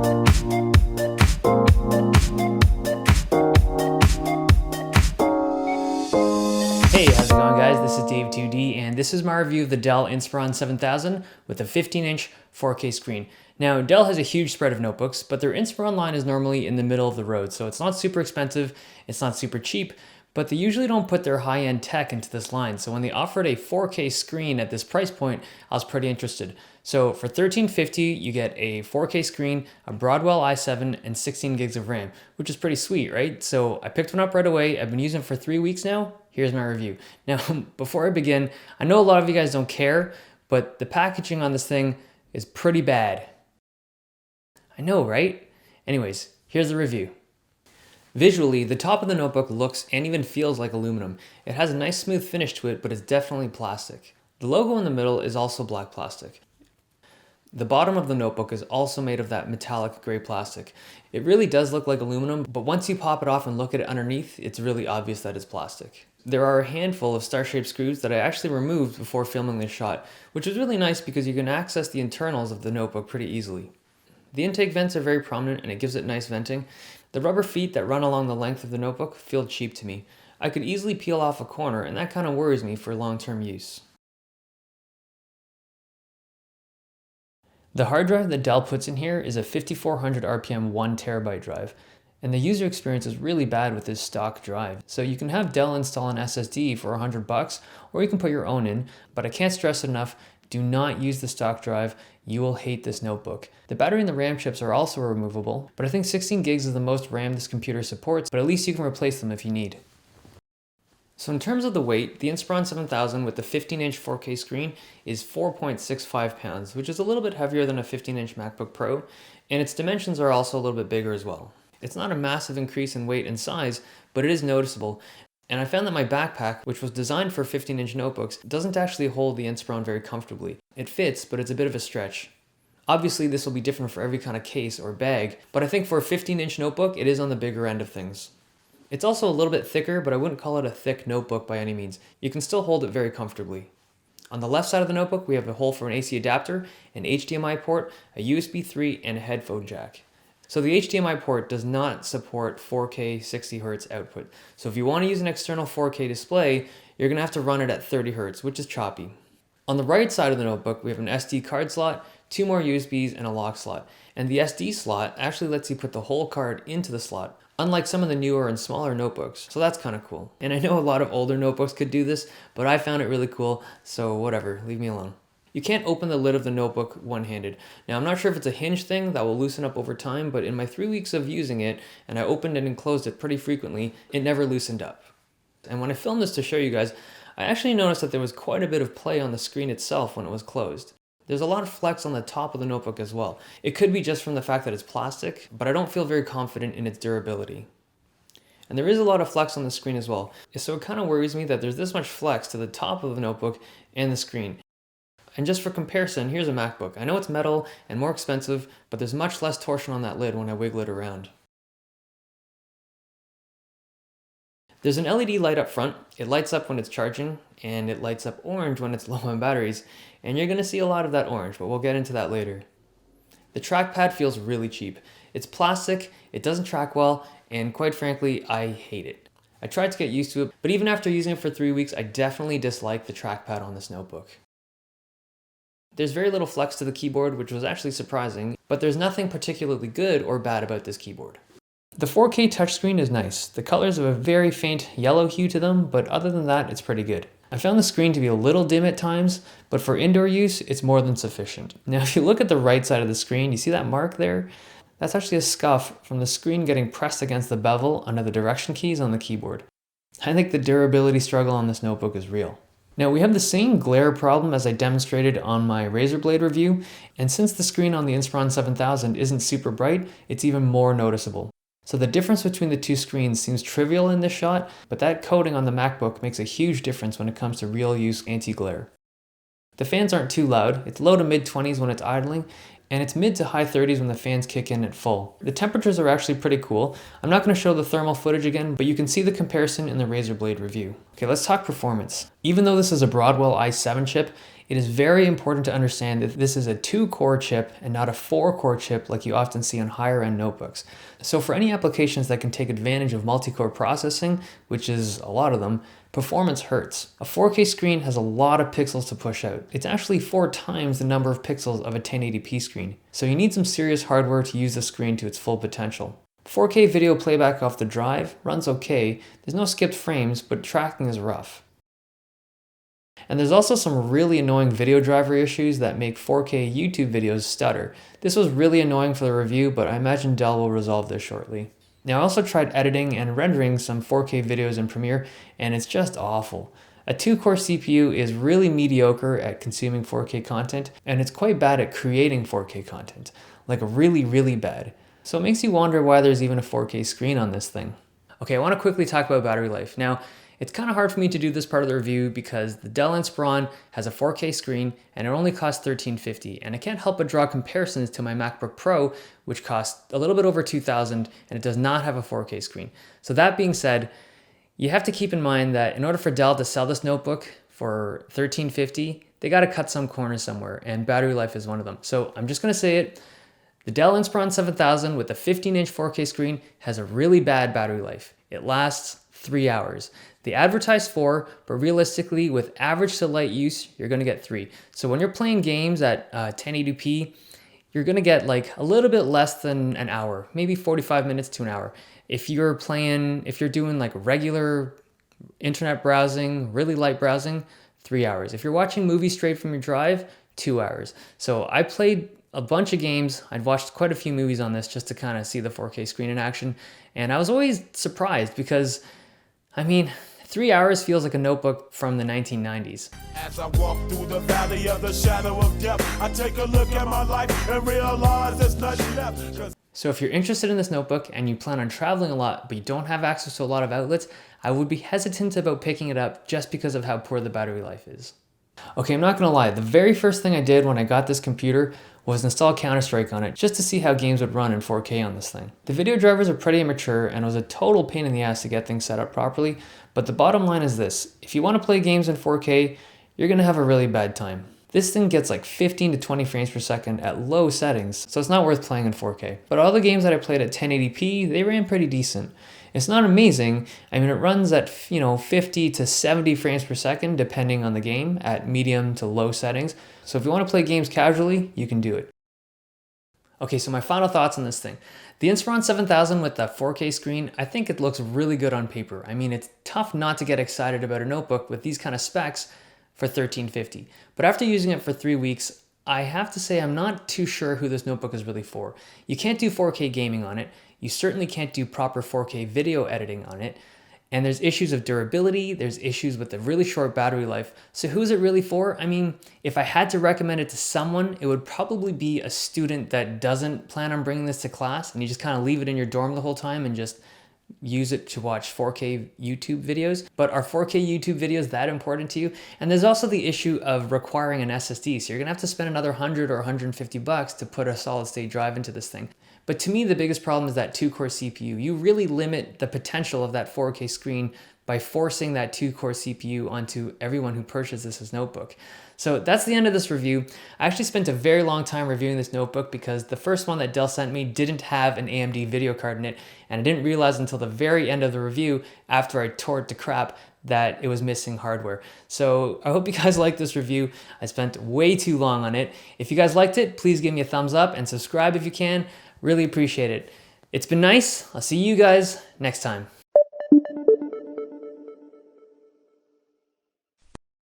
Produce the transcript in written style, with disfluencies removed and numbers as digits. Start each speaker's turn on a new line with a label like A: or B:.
A: Hey, how's it going guys? This is Dave 2D and this is my review of the Dell Inspiron 7000 with a 15-inch 4K screen. Now, Dell has a huge spread of notebooks, but their Inspiron line is normally in the middle of the road, so it's not super expensive, it's not super cheap, but they usually don't put their high-end tech into this line. So when they offered a 4K screen at this price point, I was pretty interested. So for $1350, you get a 4K screen, a Broadwell i7, and 16 gigs of RAM, which is pretty sweet, right? So I picked one up right away. I've been using it for 3 weeks now. Here's my review. Now, before I begin, I know a lot of you guys don't care, but the packaging on this thing is pretty bad. I know, right? Anyways, here's the review. Visually, the top of the notebook looks and even feels like aluminum. It has a nice smooth finish to it, but it's definitely plastic. The logo in the middle is also black plastic. The bottom of the notebook is also made of that metallic gray plastic. It really does look like aluminum, but once you pop it off and look at it underneath, it's really obvious that it's plastic. There are a handful of star-shaped screws that I actually removed before filming this shot, which is really nice because you can access the internals of the notebook pretty easily. The intake vents are very prominent and it gives it nice venting. The rubber feet that run along the length of the notebook feel cheap to me. I could easily peel off a corner and that kind of worries me for long-term use. The hard drive that Dell puts in here is a 5400 RPM 1TB drive, and the user experience is really bad with this stock drive. So you can have Dell install an SSD for $100, or you can put your own in, but I can't stress it enough, do not use the stock drive, you will hate this notebook. The battery and the RAM chips are also removable, but I think 16 gigs is the most RAM this computer supports, but at least you can replace them if you need. So in terms of the weight, the Inspiron 7000 with the 15-inch 4K screen is 4.65 pounds, which is a little bit heavier than a 15-inch MacBook Pro, and its dimensions are also a little bit bigger as well. It's not a massive increase in weight and size, but it is noticeable. And I found that my backpack, which was designed for 15-inch notebooks, doesn't actually hold the Inspiron very comfortably. It fits, but it's a bit of a stretch. Obviously, this will be different for every kind of case or bag, but I think for a 15-inch notebook, it is on the bigger end of things. It's also a little bit thicker, but I wouldn't call it a thick notebook by any means. You can still hold it very comfortably. On the left side of the notebook, we have a hole for an AC adapter, an HDMI port, a USB 3, and a headphone jack. So the HDMI port does not support 4K 60Hz output. So if you want to use an external 4K display, you're going to have to run it at 30Hz, which is choppy. On the right side of the notebook, we have an SD card slot, 2 more USBs, and a lock slot. And the SD slot actually lets you put the whole card into the slot, unlike some of the newer and smaller notebooks. So that's kind of cool. And I know a lot of older notebooks could do this, but I found it really cool, so whatever, leave me alone. You can't open the lid of the notebook one-handed. Now, I'm not sure if it's a hinge thing that will loosen up over time, but in my 3 weeks of using it, and I opened it and closed it pretty frequently, it never loosened up. And when I filmed this to show you guys, I actually noticed that there was quite a bit of play on the screen itself when it was closed. There's a lot of flex on the top of the notebook as well. It could be just from the fact that it's plastic, but I don't feel very confident in its durability. And there is a lot of flex on the screen as well. So it kind of worries me that there's this much flex to the top of the notebook and the screen. And just for comparison, here's a MacBook. I know it's metal and more expensive, but there's much less torsion on that lid when I wiggle it around. There's an LED light up front. It lights up when it's charging, and it lights up orange when it's low on batteries. And you're gonna see a lot of that orange, but we'll get into that later. The trackpad feels really cheap. It's plastic, it doesn't track well, and quite frankly, I hate it. I tried to get used to it, but even after using it for 3 weeks, I definitely dislike the trackpad on this notebook. There's very little flex to the keyboard, which was actually surprising, but there's nothing particularly good or bad about this keyboard. The 4K touchscreen is nice. The colors have a very faint yellow hue to them, but other than that, it's pretty good. I found the screen to be a little dim at times, but for indoor use, it's more than sufficient. Now, if you look at the right side of the screen, you see that mark there? That's actually a scuff from the screen getting pressed against the bevel under the direction keys on the keyboard. I think the durability struggle on this notebook is real. Now, we have the same glare problem as I demonstrated on my Razer Blade review, and since the screen on the Inspiron 7000 isn't super bright, it's even more noticeable. So the difference between the two screens seems trivial in this shot, but that coating on the MacBook makes a huge difference when it comes to real use anti-glare. The fans aren't too loud, it's low to mid 20s when it's idling, and it's mid to high 30s when the fans kick in at full. The temperatures are actually pretty cool. I'm not going to show the thermal footage again, but you can see the comparison in the Razer Blade review. Okay, let's talk performance. Even though this is a Broadwell i7 chip, It is very important to understand that this is a 2-core chip and not a 4-core chip like you often see on higher end notebooks. So for any applications that can take advantage of multi-core processing, which is a lot of them, performance hurts. A 4K screen has a lot of pixels to push out. It's actually 4 times the number of pixels of a 1080p screen. So you need some serious hardware to use the screen to its full potential. 4K video playback off the drive runs okay. There's no skipped frames, but tracking is rough. And there's also some really annoying video driver issues that make 4K YouTube videos stutter. This was really annoying for the review, but I imagine Dell will resolve this shortly. Now I also tried editing and rendering some 4K videos in Premiere, and it's just awful. A 2-core CPU is really mediocre at consuming 4K content, and it's quite bad at creating 4K content. Like really, really bad. So it makes you wonder why there's even a 4K screen on this thing. Okay, I want to quickly talk about battery life. Now, it's kind of hard for me to do this part of the review because the Dell Inspiron has a 4K screen and it only costs $1,350, and I can't help but draw comparisons to my MacBook Pro, which costs a little bit over $2,000 and it does not have a 4K screen. So that being said, you have to keep in mind that in order for Dell to sell this notebook for $1,350, they got to cut some corners somewhere, and battery life is one of them. So I'm just going to say it. The Dell Inspiron 7000 with a 15-inch 4K screen has a really bad battery life. It lasts 3 hours. They advertise 4, but realistically, with average to light use, you're going to get 3. So when you're playing games at 1080p, you're going to get like a little bit less than an hour, maybe 45 minutes to an hour. If you're doing like regular internet browsing, really light browsing, 3 hours. If you're watching movies straight from your drive, 2 hours. So I played a bunch of games. I'd watched quite a few movies on this just to kind of see the 4K screen in action. And I was always surprised because, I mean, 3 hours feels like a notebook from the 1990s.
B: As I walk through the valley of the shadow of death, I take a look at my life and realize there's nothing left.
A: So if you're interested in this notebook and you plan on traveling a lot, but you don't have access to a lot of outlets, I would be hesitant about picking it up just because of how poor the battery life is. Okay, I'm not gonna lie, the very first thing I did when I got this computer was install Counter-Strike on it just to see how games would run in 4K on this thing. The video drivers are pretty immature and it was a total pain in the ass to get things set up properly, but the bottom line is this: if you want to play games in 4K, you're gonna have a really bad time. This thing gets like 15 to 20 frames per second at low settings, so it's not worth playing in 4K. But all the games that I played at 1080p, they ran pretty decent. It's not amazing. I mean, it runs at 50 to 70 frames per second, depending on the game, at medium to low settings. So if you want to play games casually, you can do it. Okay, so my final thoughts on this thing. The Inspiron 7000 with the 4K screen, I think it looks really good on paper. I mean, it's tough not to get excited about a notebook with these kind of specs for $1,350. But after using it for 3 weeks, I have to say I'm not too sure who this notebook is really for. You can't do 4K gaming on it. You certainly can't do proper 4K video editing on it. And there's issues of durability, there's issues with the really short battery life. So who's it really for? I mean, if I had to recommend it to someone, it would probably be a student that doesn't plan on bringing this to class and you just kind of leave it in your dorm the whole time and just use it to watch 4K YouTube videos. But are 4K YouTube videos that important to you? And there's also the issue of requiring an SSD. So you're gonna have to spend another $100 or $150 to put a solid state drive into this thing. But to me, the biggest problem is that 2-core CPU. You really limit the potential of that 4K screen by forcing that 2-core CPU onto everyone who purchases this notebook. So that's the end of this review. I actually spent a very long time reviewing this notebook because the first one that Dell sent me didn't have an AMD video card in it, and I didn't realize until the very end of the review, after I tore it to crap, that it was missing hardware. So I hope you guys liked this review. I spent way too long on it. If you guys liked it, please give me a thumbs up and subscribe if you can. Really appreciate it. It's been nice. I'll see you guys next time.